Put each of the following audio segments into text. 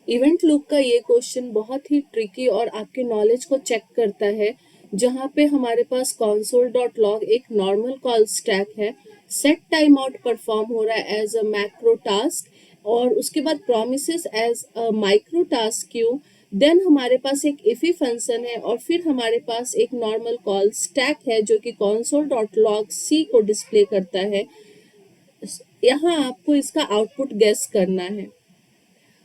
Event loop का ये question बहुत ही ट्रिकी और आपके नॉलेज को चेक करता है, जहाँ पे हमारे पास console.log एक नॉर्मल कॉल स्टैक है, सेट टाइम आउट परफॉर्म हो रहा है एज अ मैक्रो टास्क और उसके बाद promises as a micro task queue. Then हमारे पास एक इफी फंक्शन है और फिर हमारे पास एक नॉर्मल कॉल स्टैक है जो कि console.log c को डिस्प्ले करता है। यहाँ आपको इसका आउटपुट गेस करना है।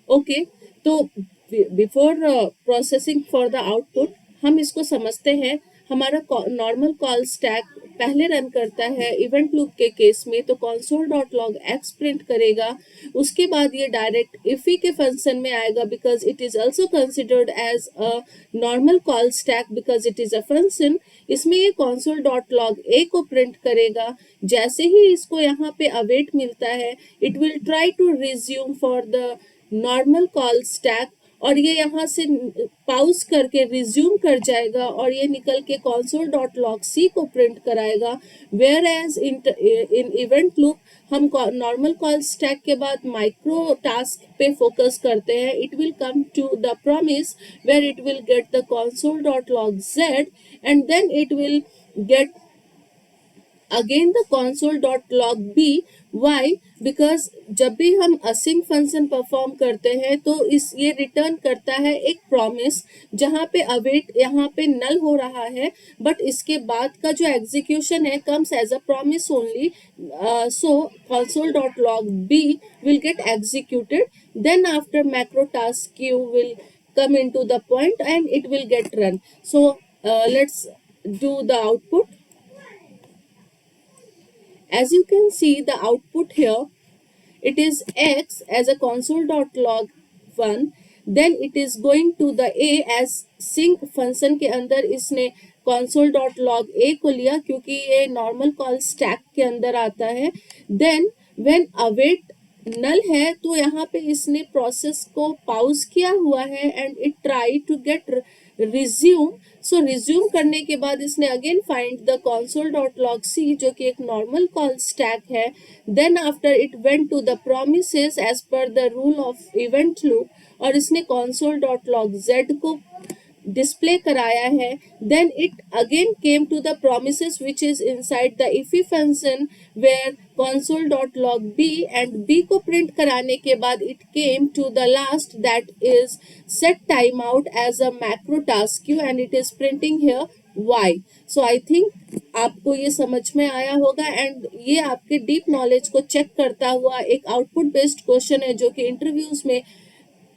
ओके, तो before processing for the output हम इसको समझते हैं। हमारा नॉर्मल कॉल स्टैक पहले रन करता है इवेंट लूप के केस में, तो console.log x प्रिंट करेगा। उसके बाद ये डायरेक्ट इफी के फंक्शन में आएगा because it is also considered as a normal call stack because it is a function. इसमें ये console.log a को प्रिंट करेगा। जैसे ही इसको यहाँ पे अवेट मिलता है, it will try to resume for the normal call stack और ये यहाँ से पाउज करके रिज्यूम कर जाएगा और ये निकल के console.log c को प्रिंट कराएगा। Whereas in event loop हम नॉर्मल कॉल स्टैक के बाद माइक्रो टास्क पे फोकस करते हैं। It will come to the promise where it will get the console.log z and then it will get again the console.log b। why? because जब भी हम async function perform करते हैं तो इस ये रिटर्न करता है एक प्रॉमिस, जहाँ पे अवेट यहाँ पे नल हो रहा है, बट इसके बाद का जो एग्जीक्यूशन है comes as a promise only. So console.log b will get executed, then after macro task q will come into the point and it will get run. So let's do the output. As you can see the output here, it is x as a console.log 1, then it is going to the a as sync function के अंदर इसने console.log a को लिया क्योंकि ये normal call stack के अंदर आता है। then when await null है तो यहाँ पे इसने प्रोसेस को पाउज किया हुआ है and it try to get resume. So resume करने के बाद इसने again find the console.log c जो कि एक नॉर्मल कॉल स्टैक है। Then after it went to the promises as per the rule of event loop और इसने console.log z को डिस्प्ले कराया है। Then it again came to the promises which is inside the IIFE function where console.log b and b को print कराने के बाद it came to the last that is set timeout as a macro task queue and it is printing here y. So I think आपको ये समझ में आया होगा एंड ये आपके डीप नॉलेज को चेक करता हुआ एक आउटपुट बेस्ड क्वेश्चन है जो कि इंटरव्यूज में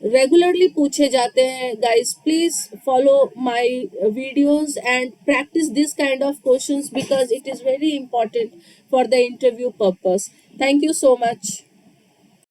रेगुलरली पूछे जाते हैं। Guys please follow my videos and practice this kind of questions because it is very important for the interview purpose. Thank you so much.